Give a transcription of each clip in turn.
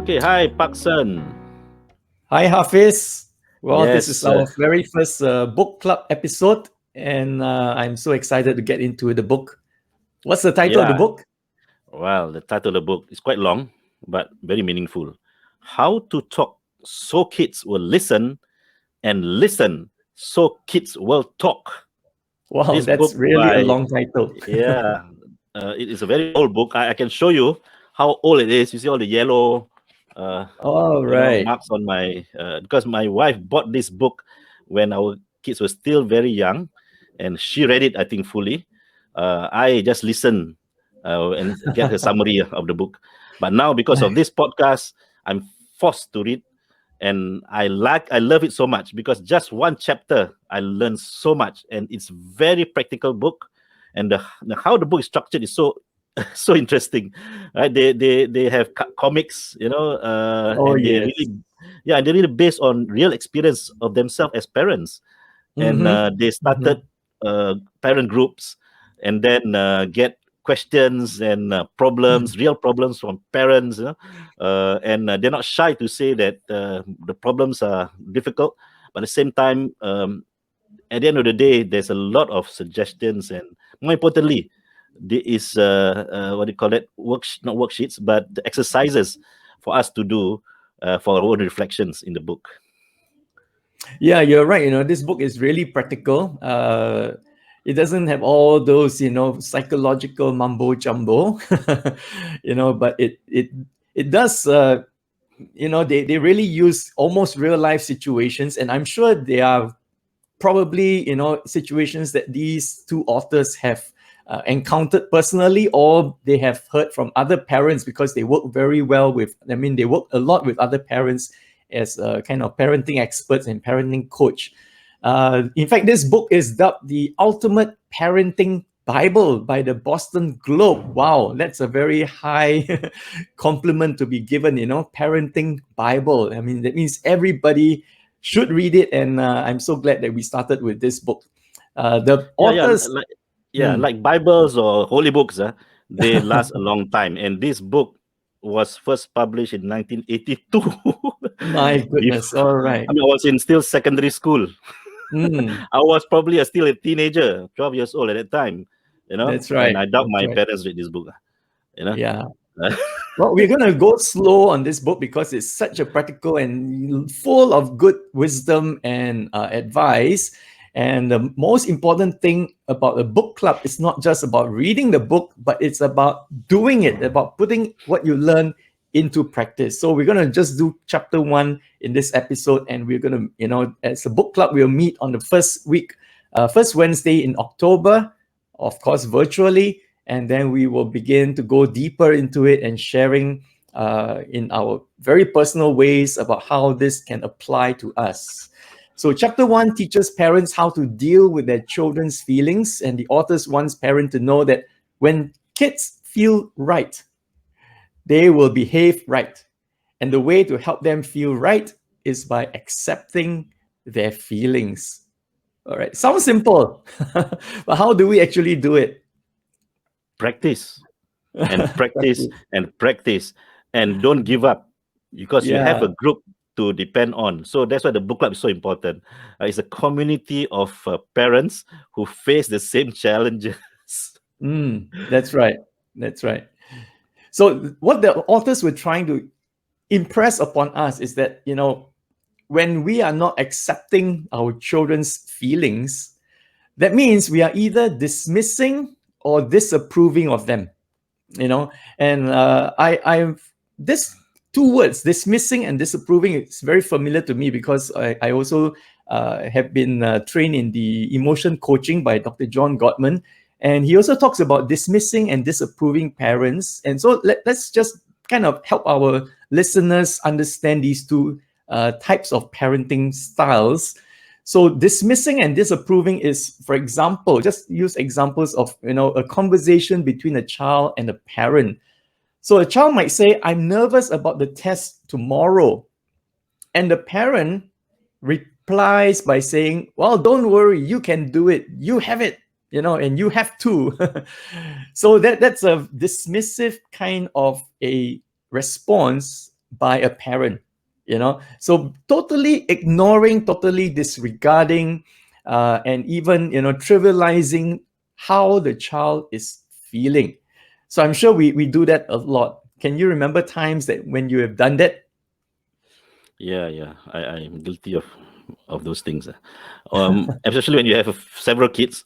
Okay, hi, Paksan. Hi, Hafiz. Well, this is Yes, our very first book club episode, and I'm so excited to get into the book. What's the title of the yeah. book? Well, the title of the book is quite long, but very meaningful. How to talk so kids will listen, and listen so kids will talk. Wow, This that's book really a by, long title. yeah, it is a very old book. I can show you how old it is. You see all the yellow, All right. marks on because my wife bought this book when our kids were still very young, and she read it, I think, fully. I just listened and get a summary of the book. But now, because of this podcast, I'm forced to read, and I love it so much because just one chapter I learned so much, and it's very practical book, and how the book is structured is so so interesting, right? They have comics, Oh, and yes. they're really based on real experience of themselves as parents, and Mm-hmm. they started parent groups, and then get questions and Mm-hmm. real problems from parents, and they're not shy to say that the problems are difficult, but at the same time, at the end of the day, there's a lot of suggestions, and more importantly, there is what do you call it? Not worksheets, but the exercises for us to do for our own reflections in the book. Yeah, you're right. This book is really practical. It doesn't have all those, psychological mumbo jumbo, but it does. They really use almost real life situations, and I'm sure they are probably situations that these two authors have encountered personally, or they have heard from other parents, because they work very well with, they work a lot with other parents as kind of parenting experts and parenting coach. In fact, this book is dubbed the ultimate parenting Bible by the Boston Globe. Wow, that's a very high compliment to be given, parenting Bible. That means everybody should read it, and I'm so glad that we started with this book. The Yeah, yeah, authors. Hmm, like Bibles or holy books, they last a long time. And this book was first published in 1982. my goodness, all right. I was in still secondary school. Hmm, I was probably still a teenager, 12 years old at that time, that's and right, I doubt that's my right. parents read this book, you know. Yeah. Well, we're going to go slow on this book because it's such a practical and full of good wisdom and advice. And the most important thing about the book club is not just about reading the book, but it's about doing it, about putting what you learn into practice. So we're going to just do chapter 1 in this episode. And we're going to, as a book club, we'll meet on the first Wednesday in October, of course, virtually, and then we will begin to go deeper into it and sharing in our very personal ways about how this can apply to us. So chapter 1 teaches parents how to deal with their children's feelings, and the authors wants parents to know that when kids feel right, they will behave right. And the way to help them feel right is by accepting their feelings. All right, sounds simple, but how do we actually do it? Practice and practice and practice, and don't give up, because you have Yeah. a group to depend on. So that's why the book club is so important. It's a community of parents who face the same challenges. That's right. That's right. So what the authors were trying to impress upon us is that, when we are not accepting our children's feelings, that means we are either dismissing or disapproving of them, and I've this two words, dismissing and disapproving, it's very familiar to me because I also have been trained in the emotion coaching by Dr. John Gottman, and he also talks about dismissing and disapproving parents. And so let's just kind of help our listeners understand these two types of parenting styles. So dismissing and disapproving is, for example, just use examples of, a conversation between a child and a parent. So a child might say, "I'm nervous about the test tomorrow." And the parent replies by saying, "Well, don't worry, you can do it. You have it, and you have to." So that's a dismissive kind of a response by a parent, so totally ignoring, totally disregarding, and even trivializing how the child is feeling. So I'm sure we do that a lot. Can you remember times that when you have done that? Yeah. I'm guilty of those things. Especially when you have several kids,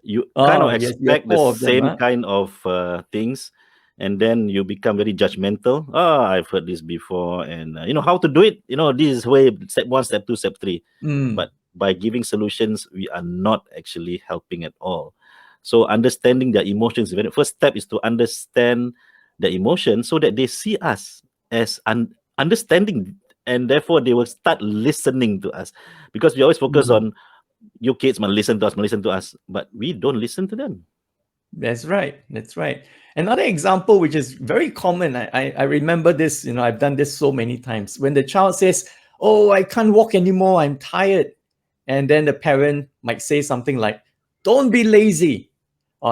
you kind of Oh yes, you have expect the four of them, same huh? kind of things, and then you become very judgmental. Oh, I've heard this before, and you know how to do it. You know, this is way step one, step two, step three. Mm, But by giving solutions, we are not actually helping at all. So understanding their emotions, the very first step is to understand the emotion so that they see us as understanding, and therefore they will start listening to us, because we always focus mm. on you kids must listen to us, but we don't listen to them. That's right. That's right. Another example, which is very common, I remember this, I've done this so many times. When the child says, "Oh, I can't walk anymore, I'm tired." And then the parent might say something like, "Don't be lazy."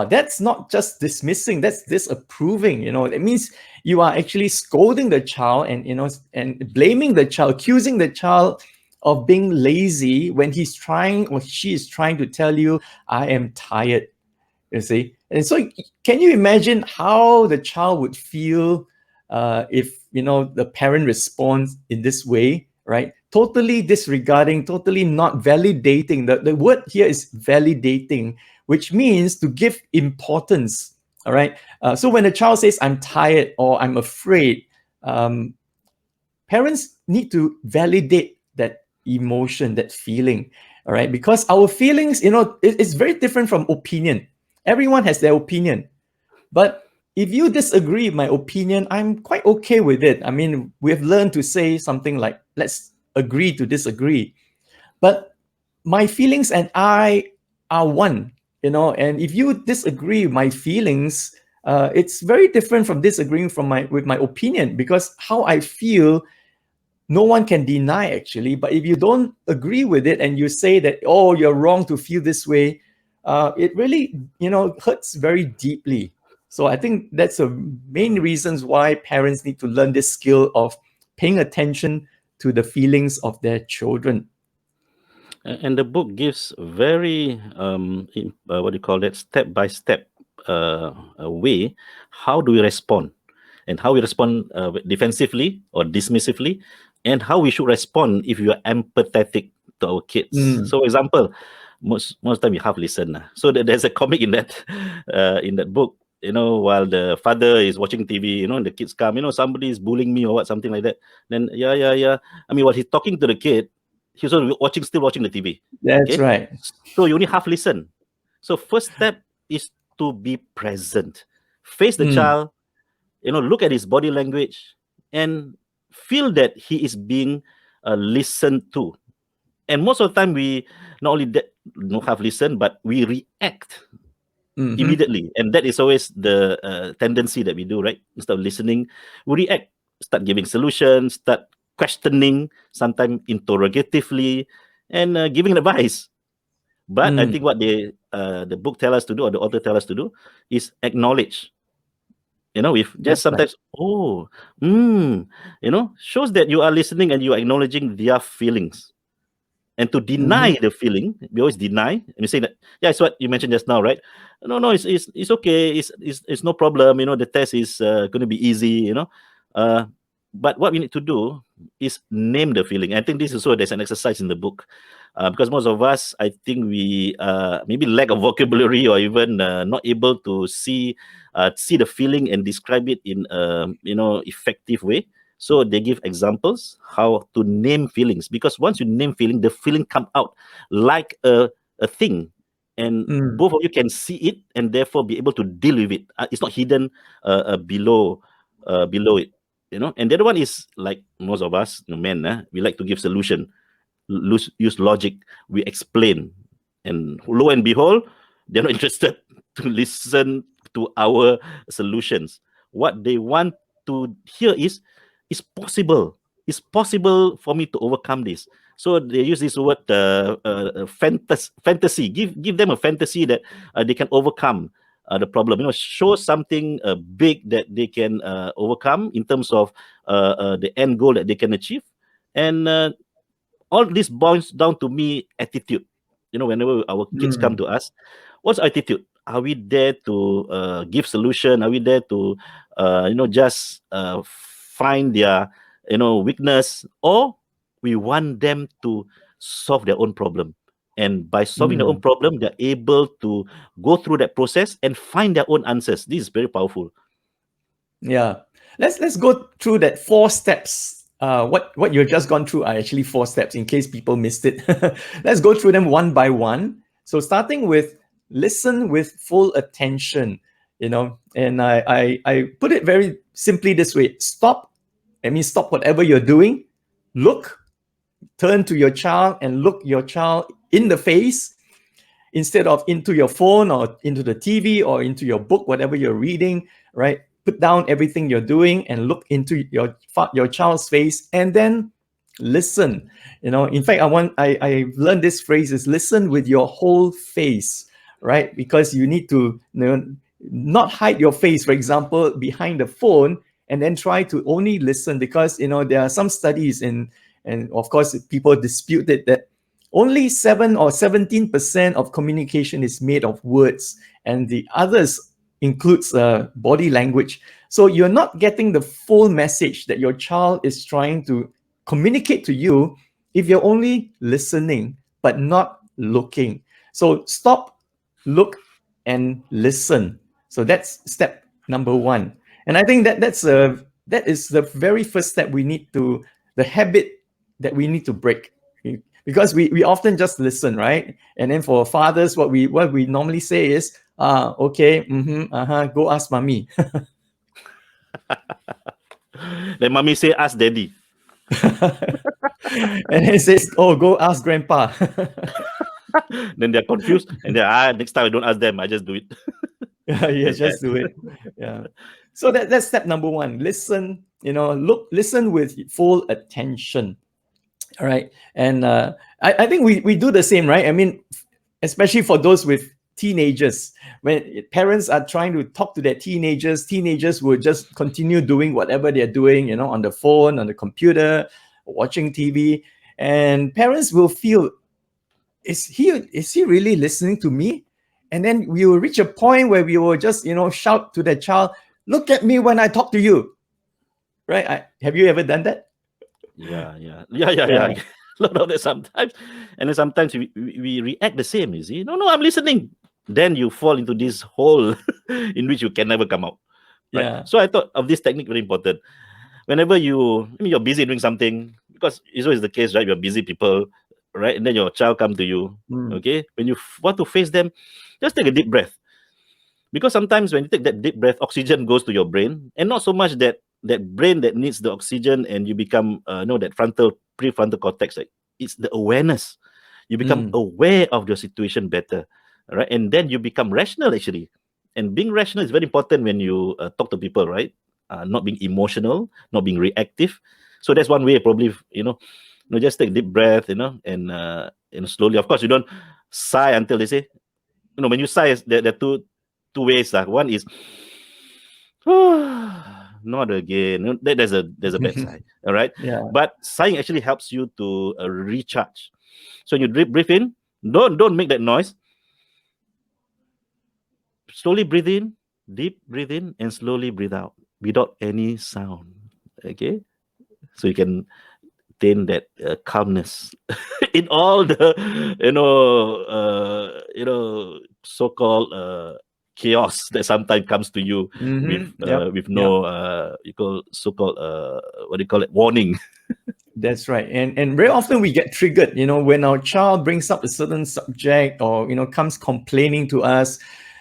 That's not just dismissing, that's disapproving. It means you are actually scolding the child and, and blaming the child, accusing the child of being lazy when he's trying or she is trying to tell you, "I am tired." You see, and so can you imagine how the child would feel if the parent responds in this way, right? Totally disregarding, totally not validating. The word here is validating, which means to give importance. All right. So when a child says, "I'm tired" or "I'm afraid," um, parents need to validate that emotion, that feeling. All right, because our feelings, it's very different from opinion. Everyone has their opinion, but if you disagree with my opinion, I'm quite okay with it. I mean, we have learned to say something like, "Let's agree to disagree." But my feelings and I are one, and if you disagree with my feelings, it's very different from disagreeing with my opinion, because how I feel, no one can deny actually. But if you don't agree with it and you say that, "Oh, you're wrong to feel this way," it really hurts very deeply. So I think that's the main reasons why parents need to learn this skill of paying attention to the feelings of their children. And the book gives very what do you call that, step by step way how do we respond, and how we respond defensively or dismissively, and how we should respond if you are empathetic to our kids. Mm, So example, most time you have listen. So there's a comic in that book, while the father is watching TV, and the kids come, somebody is bullying me or what, something like that. Then yeah, I mean, while he's talking to the kid, he's also still watching the TV. that's Okay, right. so you only half listen. So first step is to be present, face the Mm, child, look at his body language, and feel that he is being listened to. And most of the time, we not only that, not have listened, but we react mhm, immediately, and that is always the tendency that we do, right? Instead of listening, we react, start giving solutions, start questioning, sometimes interrogatively, and giving advice. But I mm, think what the book tell us to do, or the author tell us to do, is acknowledge. If just that's right. sometimes, oh, shows that you are listening and you are acknowledging their feelings. And to Mhm, deny the feeling, we always deny, and we say that, yeah, it's what you mentioned just now, right? No, it's okay, it's no problem, the test is going to be easy, uh, but what we need to do is name the feeling. I think this is also, there's an exercise in the book, because most of us, I think we maybe lack of vocabulary, or even not able to see the feeling and describe it in a effective way. So they give examples how to name feelings, because once you name feeling, the feeling come out like a thing, and mm, both of you can see it and therefore be able to deal with it. It's not hidden below it. And the other one is like most of us, men, we like to give solution, use logic, we explain, and lo and behold, they're not interested to listen to our solutions. What they want to hear is possible. It's possible for me to overcome this. So they use this word fantasy. Give them a fantasy that they can overcome. the problem. Show something big that they can overcome in terms of the end goal that they can achieve, and all this boils down to me attitude. Whenever our kids come to us, what's attitude? Are we there to give solution? Are we there to just find their weakness, or we want them to solve their own problem? And by solving their own problem, they're able to go through that process and find their own answers. This is very powerful. Yeah. Let's go through that 4 steps. What you've just gone through are actually 4 steps in case people missed it. Let's go through them one by one. So starting with listen with full attention, and I put it very simply this way. Stop whatever you're doing. Turn to your child and look your child in the face instead of into your phone or into the TV or into your book, whatever you're reading, right? Put down everything you're doing and look into your child's face, and then listen. In fact, I learned this phrase is listen with your whole face, right? Because you need to not hide your face, for example, behind the phone, and then try to only listen, because there are some studies and of course people dispute it, that only 7 or 17% of communication is made of words, and the others includes body language. So you're not getting the full message that your child is trying to communicate to you if you're only listening but not looking. So stop, look, and listen. So that's step number 1. And I think that is the very first step the habit that we need to break. Because we often just listen, right? And then for fathers, what we normally say is, okay, go ask mommy. Then mommy say, ask daddy. And he says, oh, go ask grandpa. Then they're confused, and they're next time I don't ask them, I just do it. Yeah, just do it. Yeah. So that's step number 1. Listen, listen with full attention. All right. And I think we do the same, right? I mean, especially for those with teenagers, when parents are trying to talk to their teenagers will just continue doing whatever they're doing, on the phone, on the computer, watching TV. And parents will feel, is he really listening to me? And then we will reach a point where we will just, shout to the child, look at me when I talk to you. Right? Have you ever done that? Yeah. A lot of that sometimes. And then sometimes we react the same, you see. No, I'm listening. Then you fall into this hole in which you can never come out. Right? Yeah. So I thought of this technique very important. Whenever you're busy doing something, because it's always the case, right? You're busy people, right? And then your child come to you, okay? When you want to face them, just take a deep breath. Because sometimes when you take that deep breath, oxygen goes to your brain, and not so much that brain that needs the oxygen, and you become that prefrontal cortex. Like, it's the awareness. You become aware of your situation better, right? And then you become rational, actually. And being rational is very important when you talk to people, right? Not being emotional, not being reactive. So that's one way, probably, just take a deep breath, and slowly. Of course, you don't sigh until they say, when you sigh, there are two ways. One is, not again. There's a bad sigh. All right. Yeah. But sighing actually helps you to recharge. So you breathe in. Don't make that noise. Slowly breathe in, deep breathe in, and slowly breathe out without any sound. Okay. So you can attain that calmness in all the so-called chaos that sometimes comes to you with no you call so-called what do you call it, warning. That's right. And very often we get triggered, when our child brings up a certain subject or, comes complaining to us.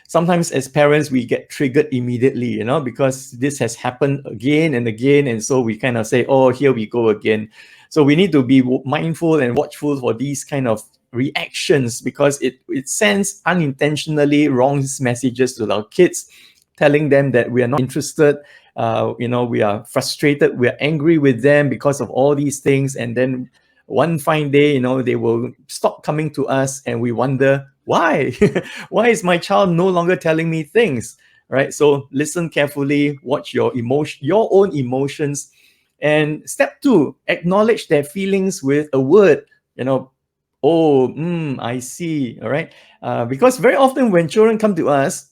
Sometimes as parents, we get triggered immediately, because this has happened again and again. And so we kind of say, oh, here we go again. So we need to be mindful and watchful for these kind of reactions, because it sends unintentionally wrong messages to our kids, telling them that we are not interested. We are frustrated, we are angry with them because of all these things. And then one fine day, they will stop coming to us, and we wonder why? Why is my child no longer telling me things? Right? So listen carefully, watch your own emotions. And step 2, acknowledge their feelings with a word. Oh, I see. All right. Because very often when children come to us,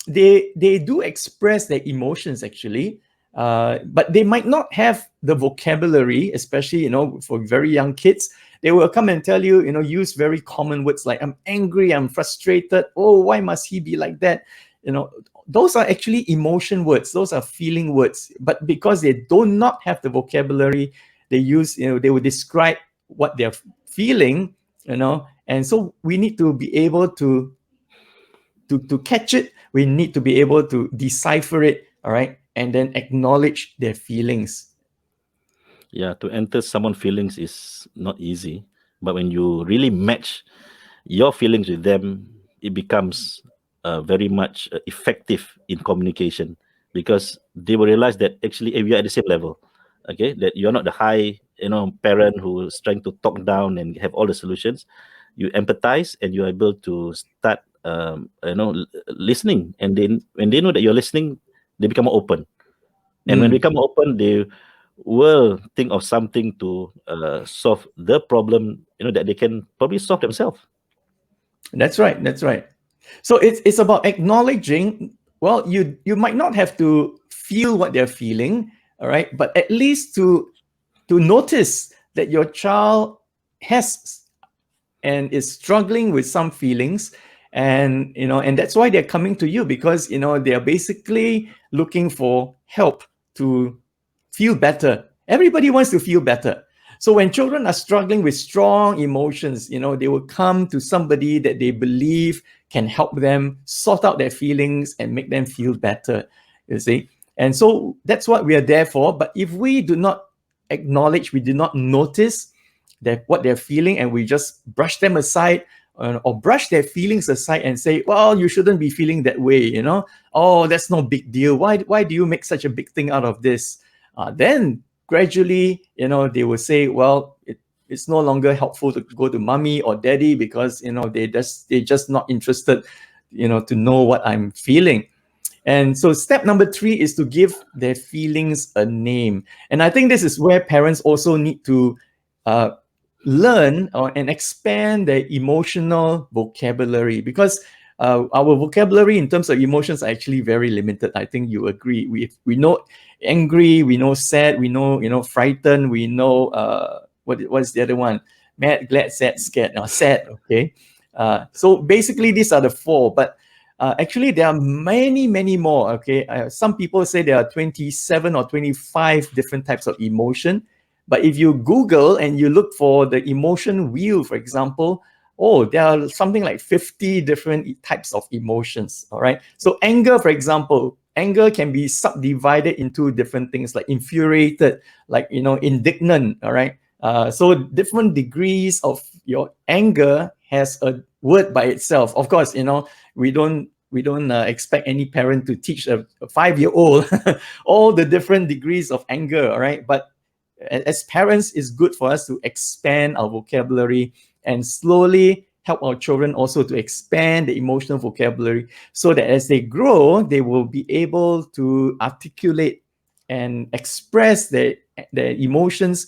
they do express their emotions actually, but they might not have the vocabulary, especially for very young kids. They will come and tell you, use very common words like I'm angry, I'm frustrated, oh, why must he be like that? Those are actually emotion words, those are feeling words, but because they do not have the vocabulary, they will describe what they're feeling, and so we need to be able to catch it. We need to be able to decipher it, all right, and then acknowledge their feelings. Yeah, to enter someone's feelings is not easy, but when you really match your feelings with them, it becomes very much effective in communication, because they will realize that actually we are at the same level. Okay, that you're not the high parent who is trying to talk down and have all the solutions. You empathize and you're able to start listening, and then when they know that you're listening, they become more open. And when they become open, they will think of something to solve the problem, that they can probably solve themselves. That's right. That's right. So it's about acknowledging. Well, you might not have to feel what they're feeling, all right, but at least to notice that your child has and is struggling with some feelings, and that's why they're coming to you, because they are basically looking for help to feel better. Everybody wants to feel better. So when children are struggling with strong emotions, they will come to somebody that they believe can help them sort out their feelings and make them feel better, you see. And so that's what we are there for. But if we do not acknowledge, we do not notice that what they're feeling, and we just brush them aside, or brush their feelings aside and say, well, you shouldn't be feeling that way, oh, that's no big deal, why do you make such a big thing out of this? Then gradually, they will say, well, it's no longer helpful to go to mommy or daddy, because they're just not interested to know what I'm feeling. And so step number 3 is to give their feelings a name. And I think this is where parents also need to uh, learn and expand their emotional vocabulary, because our vocabulary in terms of emotions are actually very limited. I think you agree. We know angry, we know sad, we know frightened, we know what's the other one? Mad, glad, sad, scared. Sad. Okay. So basically these are the 4, but actually, there are many, many more. Okay, some people say there are 27 or 25 different types of emotion. But if you Google and you look for the emotion wheel, for example, there are something like 50 different types of emotions. All right. So anger, for example, anger can be subdivided into different things like infuriated, like indignant. All right. So different degrees of your anger has a word by itself. Of course, we don't expect any parent to teach a 5-year-old all the different degrees of anger, all right? But as parents, it's good for us to expand our vocabulary and slowly help our children also to expand the emotional vocabulary, so that as they grow, they will be able to articulate and express their emotions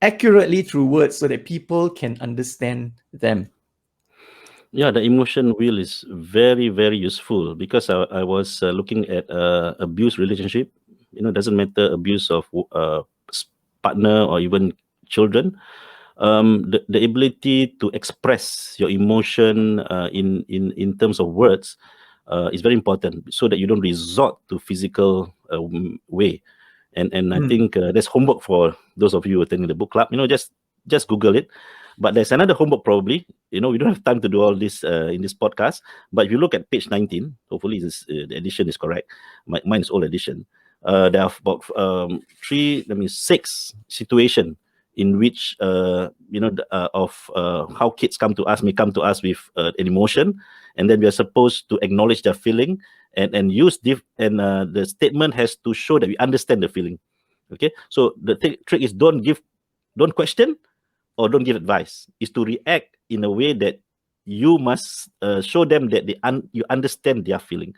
accurately through words, so that people can understand them. Yeah, the emotion wheel is very, very useful, because I was looking at abuse relationship. Doesn't matter abuse of partner or even children. The ability to express your emotion in terms of words is very important, so that you don't resort to physical way. And I think there's homework for those of you attending the book club. Just Google it. But there's another homework probably. We don't have time to do all this in this podcast. But if you look at page 19, hopefully the edition is correct. Mine is old edition. There are about 6 situation in which how kids may come to us with an emotion, and then we are supposed to acknowledge their feeling, and use the statement has to show that we understand the feeling. Okay, so the trick is don't question or don't give advice, is to react in a way that you must show them that you understand their feeling.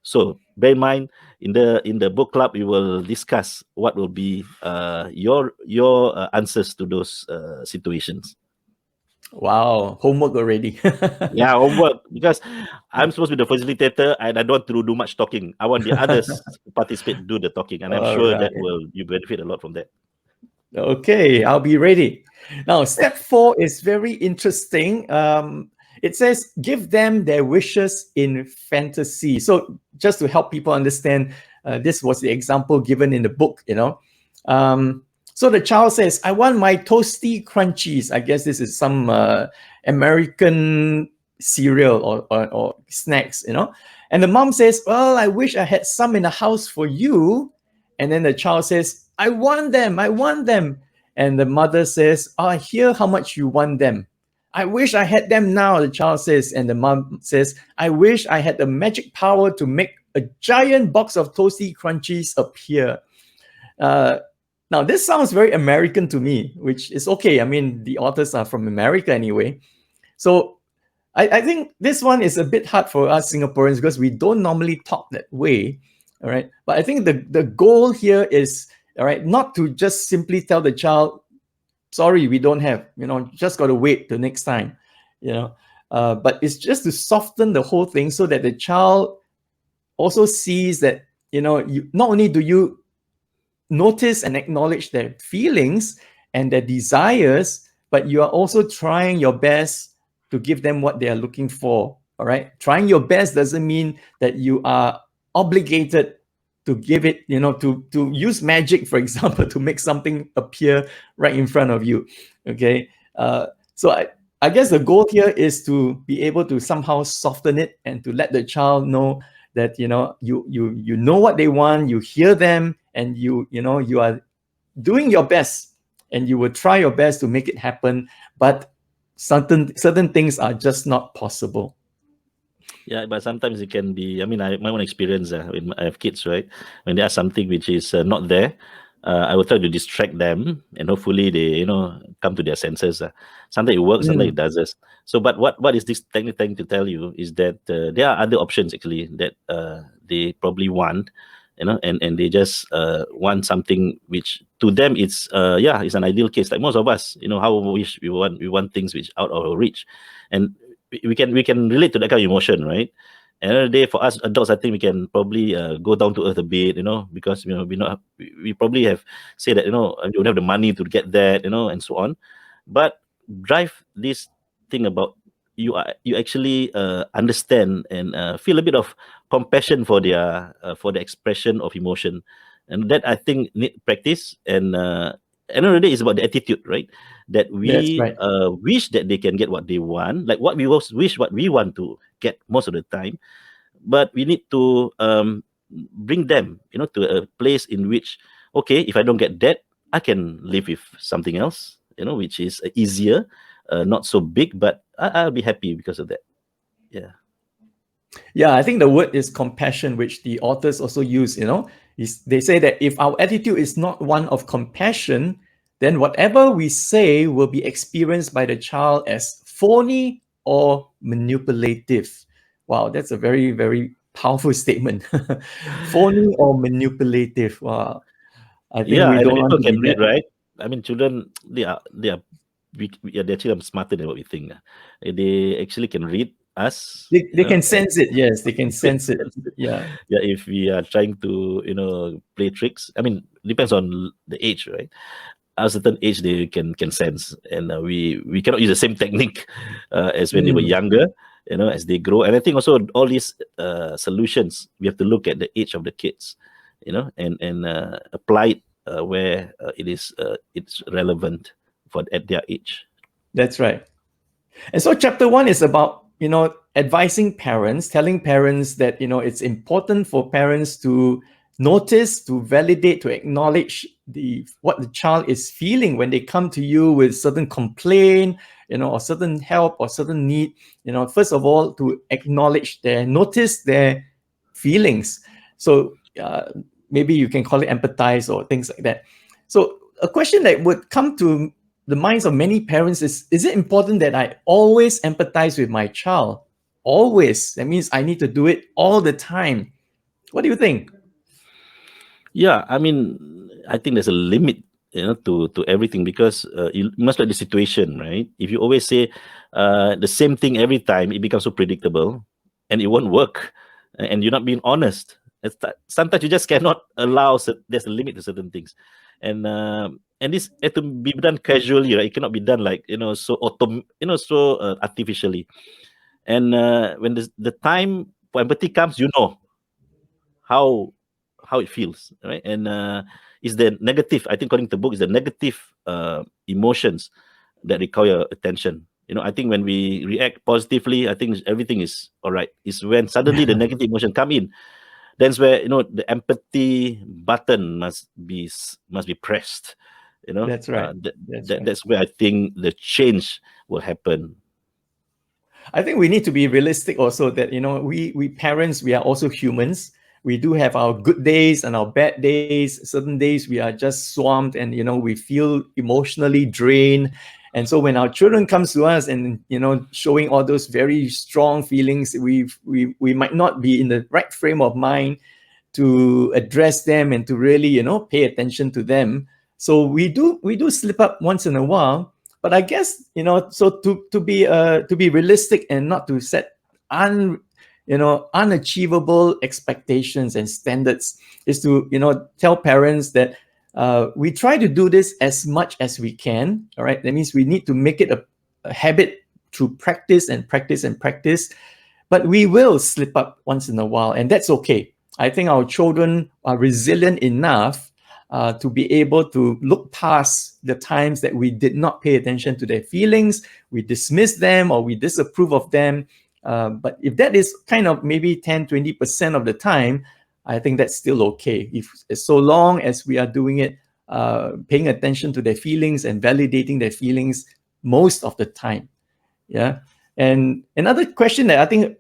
So bear in mind, in the book club, we will discuss what will be your answers to those situations. Wow, homework already. Yeah, homework, because I'm supposed to be the facilitator and I don't want to do much talking. I want the others to participate, do the talking, and I'm All sure that right. you benefit a lot from that. Okay, I'll be ready. Now, step 4 is very interesting. It says, give them their wishes in fantasy. So, just to help people understand, this was the example given in the book, so the child says, I want my toasty crunchies. I guess this is some American cereal or snacks, And the mom says, well, I wish I had some in the house for you. And then the child says, I want them. I want them. And the mother says, oh, hear how much you want them. I wish I had them now, the child says. And the mom says, I wish I had the magic power to make a giant box of toasty crunchies appear. Now, this sounds very American to me, which is okay. I mean, the authors are from America anyway. So I think this one is a bit hard for us Singaporeans because we don't normally talk that way. All right. But I think the goal here is, all right, not to just simply tell the child, sorry, we don't have, just got to wait till next time, but it's just to soften the whole thing so that the child also sees that, not only do you notice and acknowledge their feelings and their desires, but you are also trying your best to give them what they are looking for. All right. Trying your best doesn't mean that you are obligated to give it, to use magic, for example, to make something appear right in front of you. Okay. So I guess the goal here is to be able to somehow soften it and to let the child know that, you know what they want, you hear them, and you are doing your best and you will try your best to make it happen. But certain things are just not possible. Yeah, but sometimes it can be. I mean, my own experience when I have kids, right? When they ask something which is not there, I will try to distract them, and hopefully they, come to their senses. Sometimes it works, sometimes it doesn't. So, but what is this technique trying to tell you is that there are other options actually that they probably want, and they just want something which to them it's it's an ideal case. Like most of us, how we wish we want things which out of our reach, and we can relate to that kind of emotion, right? And another day for us adults, I think we can probably go down to earth a bit, because we probably have said that you don't have the money to get that, and so on. But drive this thing about you actually understand and feel a bit of compassion for the expression of emotion, and that I think need practice. And another day is about the attitude, right? That That's we right. wish that they can get what they want, like what we wish what we want to get most of the time, but we need to bring them, to a place in which, okay, if I don't get that, I can live with something else, which is easier, not so big, but I'll be happy because of that. Yeah. Yeah, I think the word is compassion, which the authors also use. They say that if our attitude is not one of compassion, then whatever we say will be experienced by the child as phony or manipulative. Wow, that's a very, very powerful statement. Phony or manipulative. Wow. I think Yeah, we and don't want people to be can read, that. right? I mean, children, they're actually smarter than what we think. They actually can read us, They can sense it. Yes, they can sense it. Yeah. yeah, if we are trying to play tricks. I mean, depends on the age, right? At a certain age they can sense, and we cannot use the same technique as when they were Mm. younger, as they grow. And I think also all these solutions, we have to look at the age of the kids, and apply it where it's relevant for at their age. That's right. And so chapter 1 is about, advising parents, telling parents that, it's important for parents to notice, to validate, to acknowledge what the child is feeling when they come to you with certain complaint, or certain help or certain need. First of all, to acknowledge notice their feelings. So maybe you can call it empathize or things like that. So a question that would come to the minds of many parents is it important that I always empathize with my child? Always. That means I need to do it all the time. What do you think? Yeah, I mean, I think there's a limit, to everything, because you must look at the situation, right? If you always say the same thing every time, it becomes so predictable, and it won't work, and you're not being honest. Sometimes you just cannot allow. There's a limit to certain things, and this had to be done casually, right? It cannot be done like so artificially. And when the time for empathy comes, how it feels, right? And is the negative, I think according to the book, is the negative emotions that require attention. I think when we react positively, I think everything is all right. It's when suddenly the negative emotion come in, that's where the empathy button must be pressed. That's right. That's right. That's where I think the change will happen. I think we need to be realistic also that, we parents, we are also humans. We do have our good days and our bad days. Certain days we are just swamped and, we feel emotionally drained. And so when our children comes to us and, showing all those very strong feelings, we might not be in the right frame of mind to address them and to really, pay attention to them. So we do slip up once in a while. But I guess, so to be realistic and not to set unachievable expectations and standards is to, tell parents that we try to do this as much as we can. All right. That means we need to make it a habit through practice and practice and practice. But we will slip up once in a while, and that's okay. I think our children are resilient enough to be able to look past the times that we did not pay attention to their feelings, we dismiss them or we disapprove of them. But if that is kind of maybe 10, 20% of the time, I think that's still okay. If so long as we are doing it, paying attention to their feelings and validating their feelings most of the time. Yeah. And another question that I think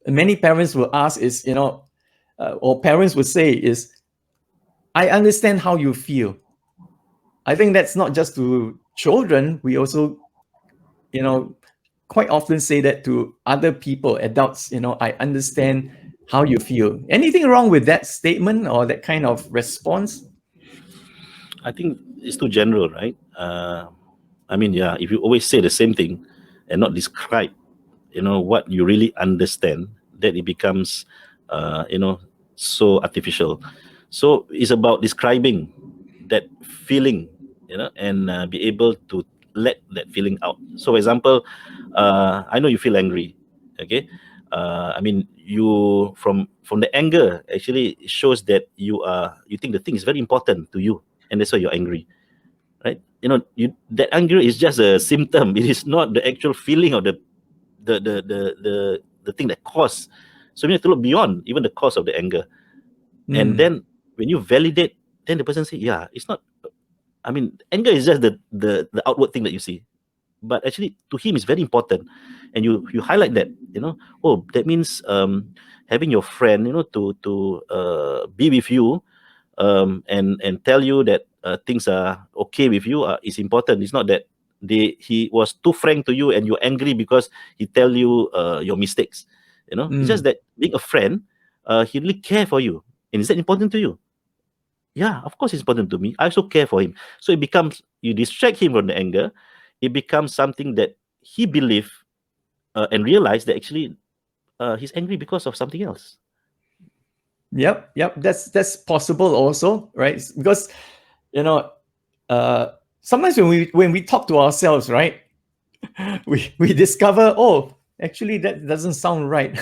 many parents will ask is, or parents would say is, I understand how you feel. I think that's not just to children. We also, quite often say that to other people, adults, I understand how you feel. Anything wrong with that statement or that kind of response? I think it's too general, right? I mean, yeah, if you always say the same thing and not describe, what you really understand, then it becomes, so artificial. So it's about describing that feeling, and be able to let that feeling out. So, for example, I know you feel angry, okay? I mean, you from the anger actually shows that you think the thing is very important to you, and that's why you're angry, right? That anger is just a symptom. It is not the actual feeling of the thing that caused. So we need to look beyond even the cause of the anger. And then when you validate, then the person say, yeah, it's not. I mean, anger is just the outward thing that you see, but actually to him it's very important. And you highlight that, oh, that means having your friend, to be with you, and tell you that things are okay with you is important. It's not that he was too frank to you and you're angry because he tell you your mistakes. It's just that being a friend, he really care for you. And is that important to you? Yeah, of course it's important to me. I also care for him. So it becomes, you distract him from the anger, it becomes something that he believe and realize that actually he's angry because of something else. Yep. That's possible also, right? Because sometimes when we talk to ourselves, right, we discover, oh, actually that doesn't sound right.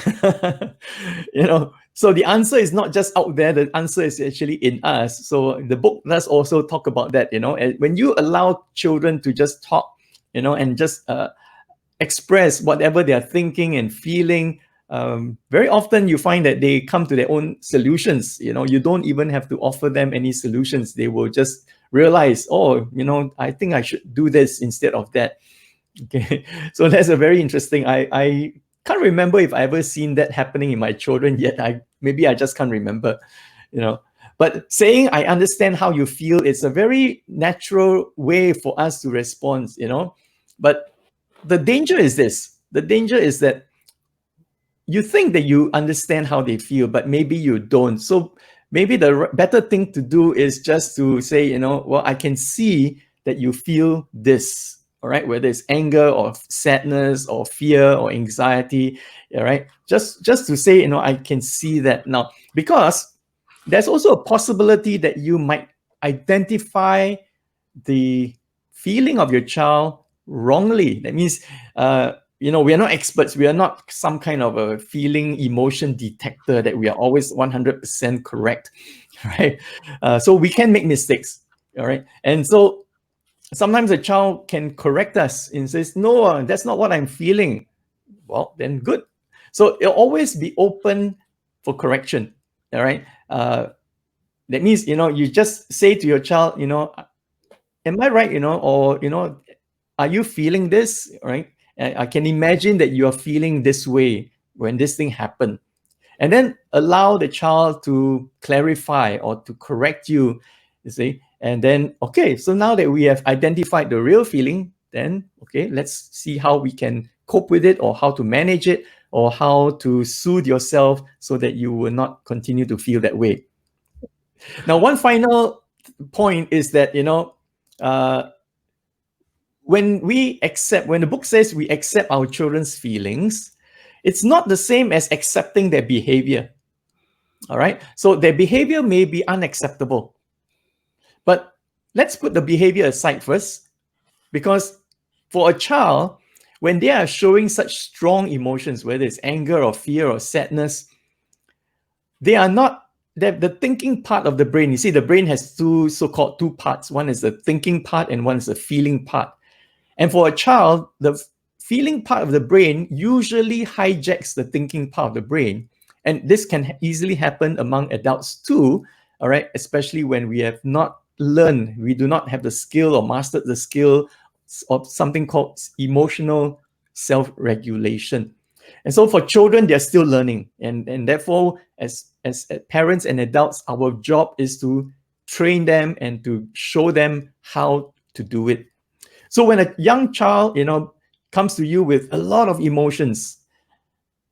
So the answer is not just out there, the answer is actually in us. So the book does also talk about that. And when you allow children to just talk, and just express whatever they are thinking and feeling, very often you find that they come to their own solutions. You don't even have to offer them any solutions. They will just realize, oh, I think I should do this instead of that. Okay, so that's a very interesting. I can't remember if I ever seen that happening in my children yet. Maybe I just can't remember, But But saying I understand how you feel, it's a very natural way for us to respond, But the danger is this. The danger is that you think that you understand how they feel, but maybe you don't. So maybe the better thing to do is just to say, well, I can see that you feel this, all right, whether it's anger or sadness or fear or anxiety, all right, just to say, I can see that now, because there's also a possibility that you might identify the feeling of your child wrongly. That means, we are not experts. We are not some kind of a feeling emotion detector that we are always 100% correct, right? So we can make mistakes, all right? And so sometimes a child can correct us and says, no, that's not what I'm feeling. Well, then good. So it'll always be open for correction, all right? That means, you just say to your child, am I right, or, are you feeling this, right? I can imagine that you are feeling this way when this thing happened. And then allow the child to clarify or to correct you, you see. And then, okay, so now that we have identified the real feeling, then, okay, let's see how we can cope with it, or how to manage it, or how to soothe yourself so that you will not continue to feel that way. Now, one final point is that, when the book says we accept our children's feelings, it's not the same as accepting their behavior. All right. So their behavior may be unacceptable. But let's put the behavior aside first, because for a child, when they are showing such strong emotions, whether it's anger or fear or sadness, they are not the thinking part of the brain. You see, the brain has two parts. One is the thinking part and one is the feeling part. And for a child, the feeling part of the brain usually hijacks the thinking part of the brain. And this can easily happen among adults too, all right? Especially when we have not learned, we do not have the skill or mastered the skill of something called emotional self-regulation. And so for children, they're still learning. And therefore, as parents and adults, our job is to train them and to show them how to do it. So when a young child, comes to you with a lot of emotions,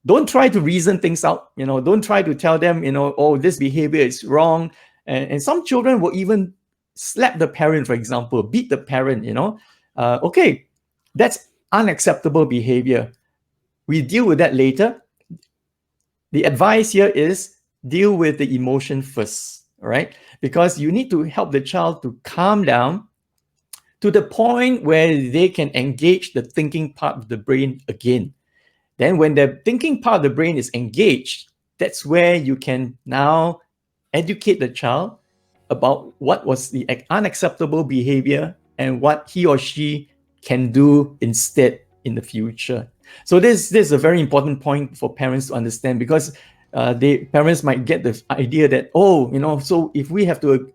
don't try to reason things out. Don't try to tell them, oh, this behavior is wrong. And some children will even slap the parent, for example, beat the parent, okay, that's unacceptable behavior. We deal with that later. The advice here is deal with the emotion first, all right? Because you need to help the child to calm down to the point where they can engage the thinking part of the brain again. Then when the thinking part of the brain is engaged, that's where you can now educate the child about what was the unacceptable behavior and what he or she can do instead in the future. So this is a very important point for parents to understand, because parents might get the idea that, so if we have to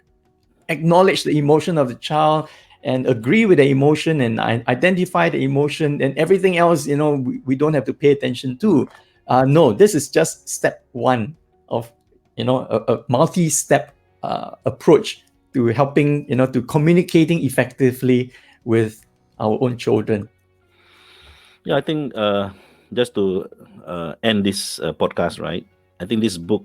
acknowledge the emotion of the child and agree with the emotion and identify the emotion, and everything else, we don't have to pay attention to. No, this is just step one of, a multi-step approach to helping, to communicating effectively with our own children. Yeah, I think just to end this podcast, right? I think this book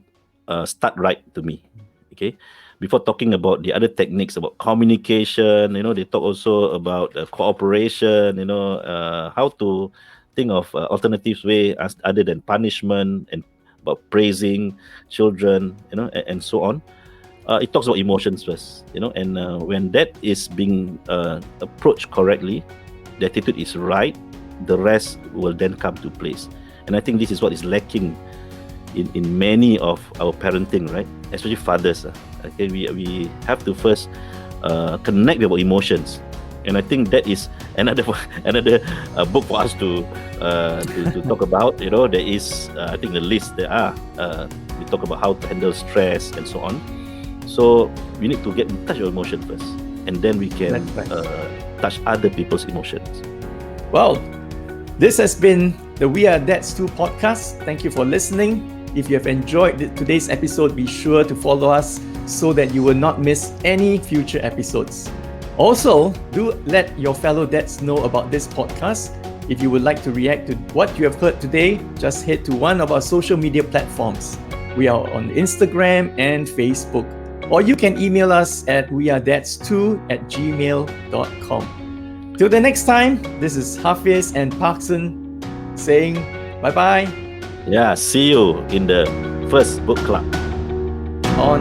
start right to me. Okay, before talking about the other techniques about communication, they talk also about cooperation. How to think of alternative way as other than punishment, and about praising children, and so on. It talks about emotions first, and when that is being approached correctly, the attitude is right, the rest will then come to place. And I think this is what is lacking in many of our parenting, right? Especially fathers. Okay, we have to first connect with our emotions, and I think that is another book for us to talk about. There is I think the list there are we talk about how to handle stress and so on. So we need to get in touch with emotion first, and then we can touch other people's emotions. Well, this has been the We Are Dads 2 podcast. Thank you for listening. If you have enjoyed today's episode, be sure to follow us so that you will not miss any future episodes. Also, do let your fellow dads know about this podcast. If you would like to react to what you have heard today, just head to one of our social media platforms. We are on Instagram and Facebook. Or you can email us at wearedads2@gmail.com. Till the next time, this is Hafiz and Parkson saying bye-bye. Yeah, see you in the first book club. On